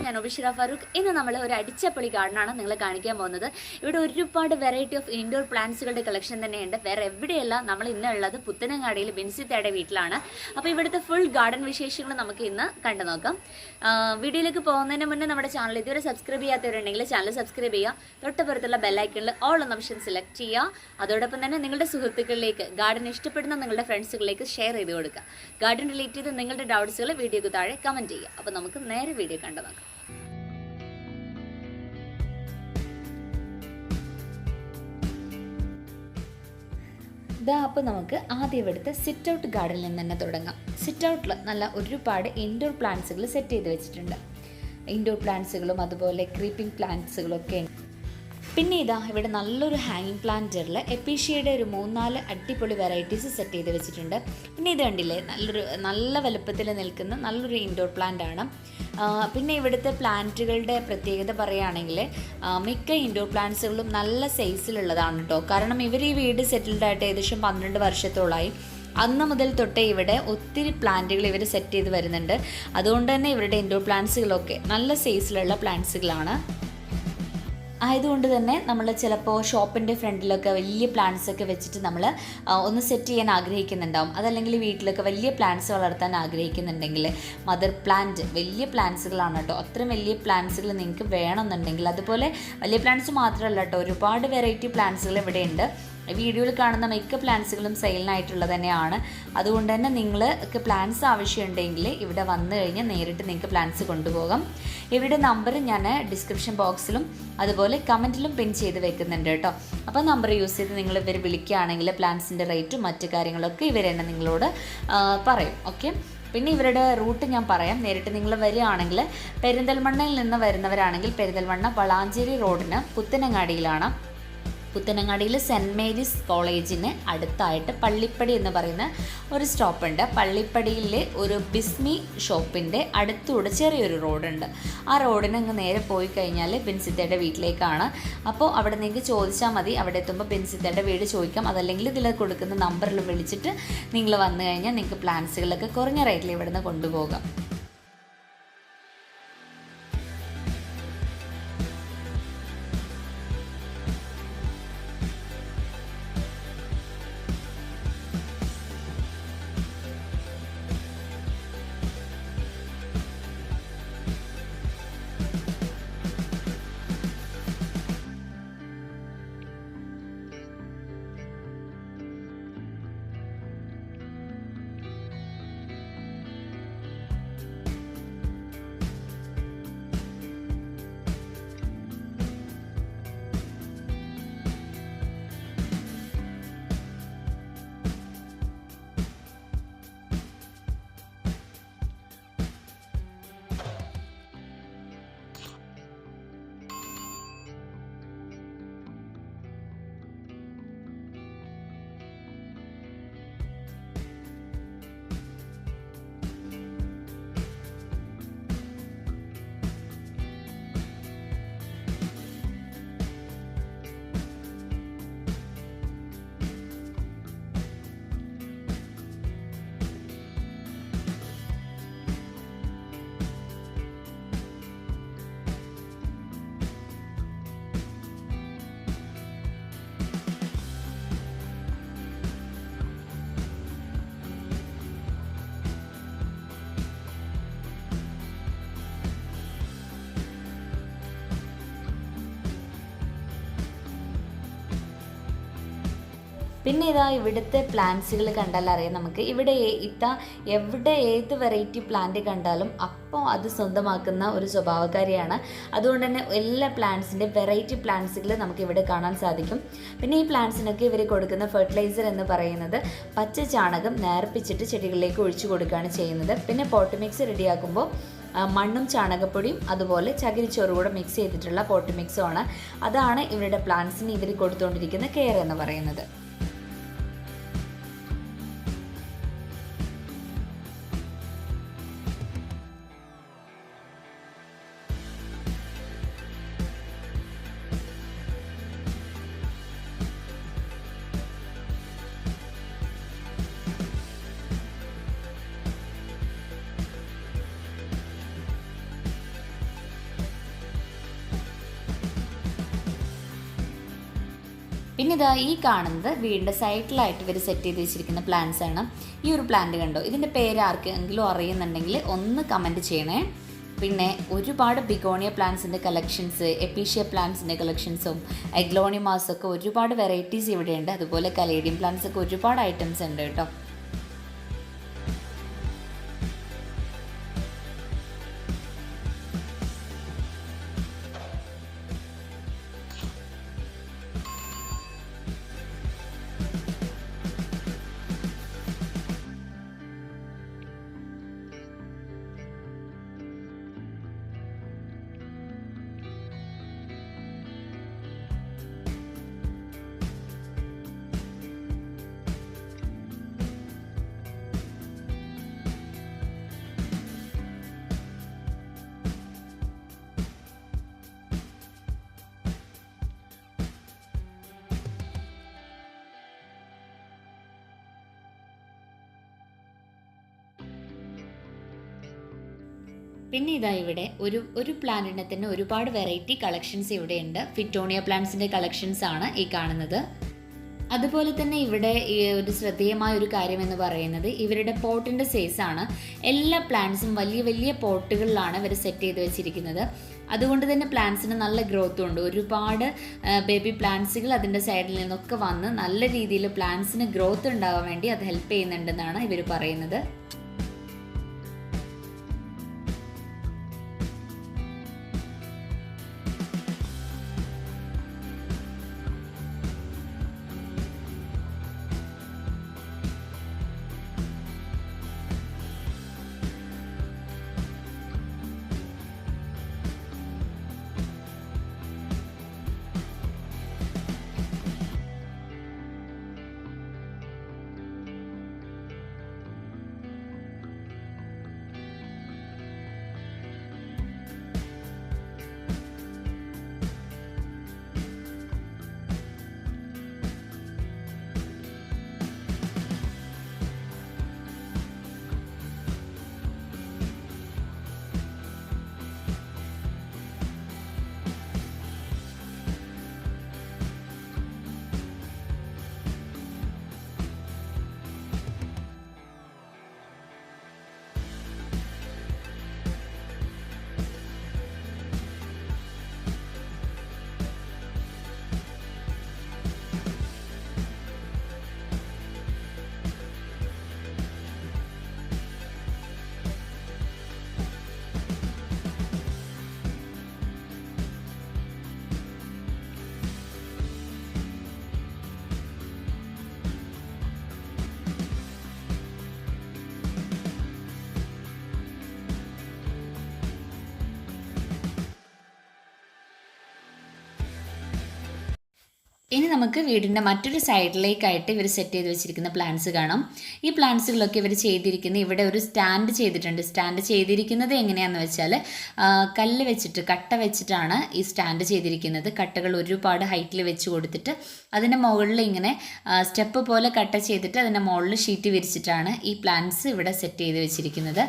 ഞാൻ ഒബിഷിറ ഫാറൂഖ്. ഇന്ന് നമ്മൾ ഒരു അടിച്ചപ്പൊളി ഗാർഡനാണ് നിങ്ങളെ കാണിക്കാൻ പോകുന്നത്. ഇവിടെ ഒരുപാട് വെറൈറ്റി ഓഫ് ഇൻഡോർ പ്ലാന്റ്സുകളുടെ കളക്ഷൻ തന്നെയുണ്ട്. വേറെ എവിടെയല്ല, നമ്മൾ ഇന്ന് ഉള്ളത് പുത്തനങ്ങാടിയിൽ ബിൻസിത്തയുടെ വീട്ടിലാണ്. അപ്പോൾ ഇവിടുത്തെ ഫുൾ ഗാർഡൻ വിശേഷങ്ങൾ നമുക്ക് ഇന്ന് കണ്ടു നോക്കാം. വീഡിയോയിലേക്ക് പോകുന്നതിന് മുന്നേ നമ്മുടെ ചാനൽ ഇതുവരെ സബ്സ്ക്രൈബ് ചെയ്യാത്തവരുണ്ടെങ്കിൽ ചാനൽ സബ്സ്ക്രൈബ് ചെയ്യുക. തൊട്ടപ്പുറത്തുള്ള ബെല്ലൈക്കണിൽ ഓൾ എന്ന ഓപ്ഷൻ സെലക്ട് ചെയ്യുക. അതോടൊപ്പം തന്നെ നിങ്ങളുടെ സുഹൃത്തുക്കളിലേക്ക്, ഗാർഡൻ ഇഷ്ടപ്പെടുന്ന നിങ്ങളുടെ ഫ്രണ്ട്സുകളിലേക്ക് ഷെയർ ചെയ്ത് കൊടുക്കുക. ഗാർഡൻ റിലേറ്റ് ചെയ്ത് നിങ്ങളുടെ ഡൗട്ട്സുകൾ വീഡിയോക്ക് താഴെ കമൻറ്റ് ചെയ്യുക. അപ്പോൾ നമുക്ക് നേരെ വീഡിയോ കണ്ടു നോക്കാം. അപ്പോൾ നമുക്ക് ആദ്യം ഇവിടുത്തെ സിറ്റ് ഔട്ട് ഗാർഡനിൽ നിന്ന് തന്നെ തുടങ്ങാം. സിറ്റ് ഔട്ടിൽ നല്ല ഒരുപാട് ഇൻഡോർ പ്ലാന്റ്സുകൾ സെറ്റ് ചെയ്ത് വെച്ചിട്ടുണ്ട്. ഇൻഡോർ പ്ലാന്റ്സുകളും അതുപോലെ ക്രീപ്പിംഗ് പ്ലാന്റ്സുകളും ഒക്കെ ഉണ്ട്. പിന്നെ ഇവിടെ നല്ലൊരു ഹാങ്ങിങ് പ്ലാന്ററിൽ എപ്പീഷ്യയുടെ ഒരു 3-4 അടിപൊളി വെറൈറ്റീസ് സെറ്റ് ചെയ്ത് വെച്ചിട്ടുണ്ട്. പിന്നെ ഇത് കണ്ടില്ലേ, നല്ല വലുപ്പത്തിൽ നിൽക്കുന്ന നല്ലൊരു ഇൻഡോർ പ്ലാന്റ് ആണ്. പിന്നെ ഇവിടുത്തെ പ്ലാന്റുകളുടെ പ്രത്യേകത പറയുകയാണെങ്കിൽ മിക്ക ഇൻഡോർ പ്ലാന്റ്സുകളും നല്ല സൈസിലുള്ളതാണ് കേട്ടോ. കാരണം ഇവർ ഈ വീട് സെറ്റിൽഡ് ആയിട്ട് ഏകദേശം 12 വർഷത്തോളമായി. അന്ന് മുതൽ തൊട്ടേ ഇവിടെ ഒത്തിരി പ്ലാന്റുകൾ ഇവർ സെറ്റ് ചെയ്ത് വരുന്നുണ്ട്. അതുകൊണ്ട് തന്നെ ഇവരുടെ ഇൻഡോർ പ്ലാന്റ്സുകളൊക്കെ നല്ല സൈസിലുള്ള പ്ലാന്റ്സുകളാണ്. ആയതുകൊണ്ട് തന്നെ നമ്മൾ ചിലപ്പോൾ ഷോപ്പിൻ്റെ ഫ്രണ്ടിലൊക്കെ വലിയ പ്ലാന്റ്സ് ഒക്കെ വെച്ചിട്ട് നമ്മൾ ഒന്ന് സെറ്റ് ചെയ്യാൻ ആഗ്രഹിക്കുന്നുണ്ടാവും. അതല്ലെങ്കിൽ വീട്ടിലൊക്കെ വലിയ പ്ലാന്റ്സ് വളർത്താൻ ആഗ്രഹിക്കുന്നുണ്ടെങ്കിൽ മദർ പ്ലാന്റ് വലിയ പ്ലാന്റ്സുകളാണ് കേട്ടോ. അത്രയും വലിയ പ്ലാന്റ്സുകൾ നിങ്ങൾക്ക് വേണമെന്നുണ്ടെങ്കിൽ, അതുപോലെ വലിയ പ്ലാന്റ്സ് മാത്രമല്ല കേട്ടോ, ഒരുപാട് വെറൈറ്റി പ്ലാന്റ്സുകൾ ഇവിടെ ഉണ്ട്. വീഡിയോയിൽ കാണുന്ന മിക്ക പ്ലാന്റ്സുകളും സെയിലിനായിട്ടുള്ളത് തന്നെയാണ്. അതുകൊണ്ട് തന്നെ നിങ്ങൾക്ക് പ്ലാന്റ്സ് ആവശ്യമുണ്ടെങ്കിൽ ഇവിടെ വന്നു കഴിഞ്ഞാൽ നേരിട്ട് നിങ്ങൾക്ക് പ്ലാന്റ്സ് കൊണ്ടുപോകാം. ഇവരുടെ നമ്പർ ഞാൻ ഡിസ്ക്രിപ്ഷൻ ബോക്സിലും അതുപോലെ കമൻറ്റിലും പിൻ ചെയ്ത് വെക്കുന്നുണ്ട് കേട്ടോ. അപ്പോൾ നമ്പർ യൂസ് ചെയ്ത് നിങ്ങൾ ഇവർ വിളിക്കുകയാണെങ്കിൽ പ്ലാന്റ്സിൻ്റെ റേറ്റും മറ്റു കാര്യങ്ങളൊക്കെ ഇവർ തന്നെ നിങ്ങളോട് പറയും. ഓക്കെ, പിന്നെ ഇവരുടെ റൂട്ട് ഞാൻ പറയാം. നേരിട്ട് നിങ്ങൾ വരികയാണെങ്കിൽ പെരിന്തൽമണ്ണയിൽ നിന്ന് വരുന്നവരാണെങ്കിൽ പെരിന്തൽമണ്ണ വളാഞ്ചേരി റോഡിന് പുത്തനങ്ങാടിയിലാണ്. പുത്തനങ്ങാടിയിൽ സെൻറ്റ് മേരീസ് കോളേജിന് അടുത്തായിട്ട് പള്ളിപ്പടി എന്ന് പറയുന്ന ഒരു സ്റ്റോപ്പുണ്ട്. പള്ളിപ്പടിയിൽ ഒരു ബിസ്മി ഷോപ്പിൻ്റെ അടുത്തൂടെ ചെറിയൊരു റോഡുണ്ട്. ആ റോഡിന് അങ്ങ് നേരെ പോയി കഴിഞ്ഞാൽ ബിൻസിത്തയുടെ വീട്ടിലേക്കാണ്. അപ്പോൾ അവിടെ നിങ്ങൾക്ക് ചോദിച്ചാൽ മതി. അവിടെ എത്തുമ്പോൾ ബിൻസിത്തയുടെ വീട് ചോദിക്കാം. അതല്ലെങ്കിൽ ഇതിൽ കൊടുക്കുന്ന നമ്പറിൽ വിളിച്ചിട്ട് നിങ്ങൾ വന്നു കഴിഞ്ഞാൽ നിങ്ങൾക്ക് പ്ലാന്റ്സുകളൊക്കെ കുറഞ്ഞ റേറ്റിൽ ഇവിടെ നിന്ന് കൊണ്ടുപോകാം. പിന്നെ ഇവിടുത്തെ പ്ലാന്റ്സുകൾ കണ്ടാൽ അറിയാം നമുക്ക്. ഇവിടെ എവിടെ ഏത് വെറൈറ്റി പ്ലാന്റ് കണ്ടാലും അപ്പോൾ അത് സ്വന്തമാക്കുന്ന ഒരു സ്വഭാവക്കാരിയാണ്. അതുകൊണ്ട് തന്നെ എല്ലാ പ്ലാന്റ്സിൻ്റെ വെറൈറ്റി പ്ലാന്റ്സുകൾ നമുക്ക് ഇവിടെ കാണാൻ സാധിക്കും. പിന്നെ ഈ പ്ലാന്റ്സിനൊക്കെ ഇവർ കൊടുക്കുന്ന ഫെർട്ടിലൈസർ എന്ന് പറയുന്നത് പച്ച ചാണകം നേർപ്പിച്ചിട്ട് ചെടികളിലേക്ക് ഒഴിച്ചു കൊടുക്കുകയാണ് ചെയ്യുന്നത്. പിന്നെ പോട്ട് മിക്സ് റെഡിയാക്കുമ്പോൾ മണ്ണും ചാണകപ്പൊടിയും അതുപോലെ ചകിരിച്ചോറ് കൂടെ മിക്സ് ചെയ്തിട്ടുള്ള പോട്ട് മിക്സുമാണ്. അതാണ് ഇവരുടെ പ്ലാന്റ്സിന് ഇവർ കൊടുത്തുകൊണ്ടിരിക്കുന്ന കെയർ എന്ന് പറയുന്നത്. പിന്നെ ഇതാ ഈ കാണുന്നത് വീടിൻ്റെ സൈഡിലായിട്ട് ഇവർ സെറ്റ് ചെയ്ത് വെച്ചിരിക്കുന്ന പ്ലാന്റ്സ് ആണ്. ഈ ഒരു പ്ലാന്റ് കണ്ടോ, ഇതിൻ്റെ പേര് ആർക്കെങ്കിലും അറിയുന്നുണ്ടെങ്കിൽ ഒന്ന് കമൻറ്റ് ചെയ്യണേ. പിന്നെ ഒരുപാട് ബിഗോണിയ പ്ലാന്റ്സിൻ്റെ കളക്ഷൻസ്, എപ്പീഷ്യ പ്ലാന്റ്സിൻ്റെ കളക്ഷൻസും എഗ്ലോണിമാസൊക്കെ ഒരുപാട് വെറൈറ്റീസ് ഇവിടെയുണ്ട്. അതുപോലെ കലേഡിയം പ്ലാന്റ്സ് ഒക്കെ ഒരുപാട് ഐറ്റംസ് ഉണ്ട് കേട്ടോ. പിന്നെ ഇതാ ഇവിടെ ഒരു പ്ലാന്റിന് തന്നെ ഒരുപാട് വെറൈറ്റി കളക്ഷൻസ് ഇവിടെയുണ്ട്. ഫിറ്റോണിയ പ്ലാന്റ്സിൻ്റെ കളക്ഷൻസ് ആണ് ഈ കാണുന്നത്. അതുപോലെ തന്നെ ഇവിടെ ഒരു ശ്രദ്ധേയമായ ഒരു കാര്യം എന്ന് പറയുന്നത് ഇവരുടെ പോട്ടിൻ്റെ സൈസാണ്. എല്ലാ പ്ലാന്റ്സും വലിയ വലിയ പോട്ടുകളിലാണ് ഇവർ സെറ്റ് ചെയ്ത് വെച്ചിരിക്കുന്നത്. അതുകൊണ്ട് തന്നെ പ്ലാന്റ്സിന് നല്ല ഗ്രോത്തും ഉണ്ട്. ഒരുപാട് ബേബി പ്ലാന്റ്സുകൾ അതിൻ്റെ സൈഡിൽ നിന്നൊക്കെ വന്ന് നല്ല രീതിയിൽ പ്ലാന്റ്സിന് ഗ്രോത്ത് ഉണ്ടാവാൻ വേണ്ടി അത് ഹെൽപ്പ് ചെയ്യുന്നുണ്ടെന്നാണ് ഇവർ പറയുന്നത്. ഇനി നമുക്ക് വീടിൻ്റെ മറ്റൊരു സൈഡിലേക്കായിട്ട് ഇവർ സെറ്റ് ചെയ്ത് വെച്ചിരിക്കുന്ന പ്ലാന്റ്സ് കാണാം. ഈ പ്ലാന്റ്സുകളൊക്കെ ഇവർ ചെയ്തിരിക്കുന്നത് ഇവിടെ ഒരു സ്റ്റാൻഡ് ചെയ്തിട്ടുണ്ട്. സ്റ്റാൻഡ് ചെയ്തിരിക്കുന്നത് എങ്ങനെയാണെന്ന് വെച്ചാൽ കല്ല് വെച്ചിട്ട്, കട്ട വെച്ചിട്ടാണ് ഈ സ്റ്റാൻഡ് ചെയ്തിരിക്കുന്നത്. കട്ടകൾ ഒരുപാട് ഹൈറ്റിൽ വെച്ച് കൊടുത്തിട്ട് അതിൻ്റെ മുകളിൽ ഇങ്ങനെ സ്റ്റെപ്പ് പോലെ കട്ട ചെയ്തിട്ട് അതിൻ്റെ മുകളിൽ ഷീറ്റ് വിരിച്ചിട്ടാണ് ഈ പ്ലാന്റ്സ് ഇവിടെ സെറ്റ് ചെയ്ത് വെച്ചിരിക്കുന്നത്.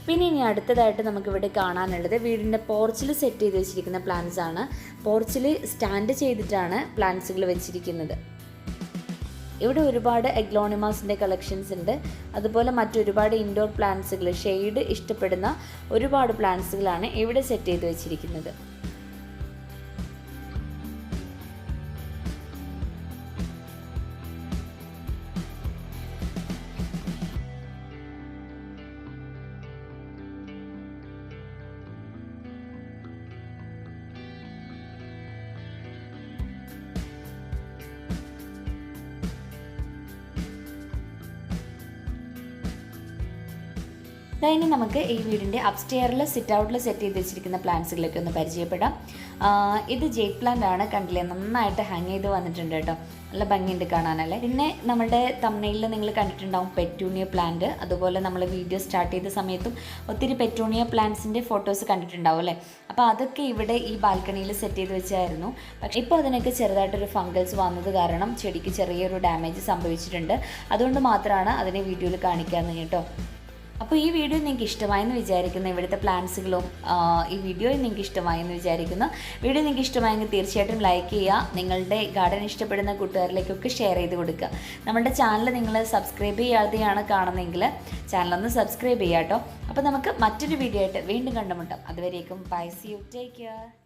പിന്നെ ഇനി അടുത്തതായിട്ട് നമുക്കിവിടെ കാണാനുള്ളത് വീടിൻ്റെ പോർച്ചിൽ സെറ്റ് ചെയ്ത് വെച്ചിരിക്കുന്ന പ്ലാന്റ്സ് ആണ്. പോർച്ചിൽ സ്റ്റാൻഡ് ചെയ്തിട്ടാണ് പ്ലാന്റ്സുകൾ വെച്ചിരിക്കുന്നത്. ഇവിടെ ഒരുപാട് എഗ്ലോണിമാസിൻ്റെ കളക്ഷൻസ് ഉണ്ട്. അതുപോലെ മറ്റൊരുപാട് ഇൻഡോർ പ്ലാന്റ്സുകൾ, ഷെയ്ഡ് ഇഷ്ടപ്പെടുന്ന ഒരുപാട് പ്ലാന്റ്സുകളാണ് ഇവിടെ സെറ്റ് ചെയ്ത് വെച്ചിരിക്കുന്നത്. ഇനി നമുക്ക് ഈ വീടിൻ്റെ അപ്സ്റ്റെയറിൽ സിറ്റ് ഔട്ടിൽ സെറ്റ് ചെയ്ത് വെച്ചിരിക്കുന്ന പ്ലാന്റ്സുകളൊക്കെ ഒന്ന് പരിചയപ്പെടാം. ഇത് ജേക്ക് പ്ലാന്റ് ആണ്, കണ്ടില്ലേ, നന്നായിട്ട് ഹാങ് ചെയ്ത് വന്നിട്ടുണ്ട് കേട്ടോ, നല്ല ഭംഗിയുണ്ട് കാണാനല്ലേ. പിന്നെ നമ്മുടെ തംബ്നെയിലിൽ നിങ്ങൾ കണ്ടിട്ടുണ്ടാവും പെറ്റൂണിയ പ്ലാന്റ്. അതുപോലെ നമ്മൾ വീഡിയോ സ്റ്റാർട്ട് ചെയ്ത സമയത്തും ഒത്തിരി പെറ്റൂണിയ പ്ലാന്റ്സിൻ്റെ ഫോട്ടോസ് കണ്ടിട്ടുണ്ടാവും അല്ലേ. അപ്പോൾ അതൊക്കെ ഇവിടെ ഈ ബാൽക്കണിയിൽ സെറ്റ് ചെയ്ത് വെച്ചായിരുന്നു. പക്ഷേ ഇപ്പോൾ അതിനൊക്കെ ചെറുതായിട്ടൊരു ഫംഗൽസ് വന്നത് കാരണം ചെടിക്ക് ചെറിയൊരു ഡാമേജ് സംഭവിച്ചിട്ടുണ്ട്. അതുകൊണ്ട് മാത്രമാണ് അതിനെ വീഡിയോയിൽ കാണിക്കാമെന്ന് കേട്ടോ. അപ്പോൾ ഈ വീഡിയോ നിങ്ങൾക്ക് ഇഷ്ടമായെന്ന് വിചാരിക്കുന്നു. ഇവിടുത്തെ പ്ലാന്റ്സുകളും ഈ വീഡിയോയും നിങ്ങൾക്ക് ഇഷ്ടമായെന്ന് വിചാരിക്കുന്നു. വീഡിയോ നിങ്ങൾക്ക് ഇഷ്ടമായെങ്കിൽ തീർച്ചയായിട്ടും ലൈക്ക് ചെയ്യുക. നിങ്ങളുടെ ഗാർഡൻ ഇഷ്ടപ്പെടുന്ന കൂട്ടുകാരിലേക്കൊക്കെ ഷെയർ ചെയ്ത് കൊടുക്കുക. നമ്മുടെ ചാനൽ നിങ്ങൾ സബ്സ്ക്രൈബ് ചെയ്യാതെയാണ് കാണുന്നതെങ്കിൽ ചാനലൊന്ന് സബ്സ്ക്രൈബ് ചെയ്യുക കേട്ടോ. അപ്പോൾ നമുക്ക് മറ്റൊരു വീഡിയോ ആയിട്ട് വീണ്ടും കണ്ടുമുട്ടാം. അതുവരേക്കും bye, see you, take care.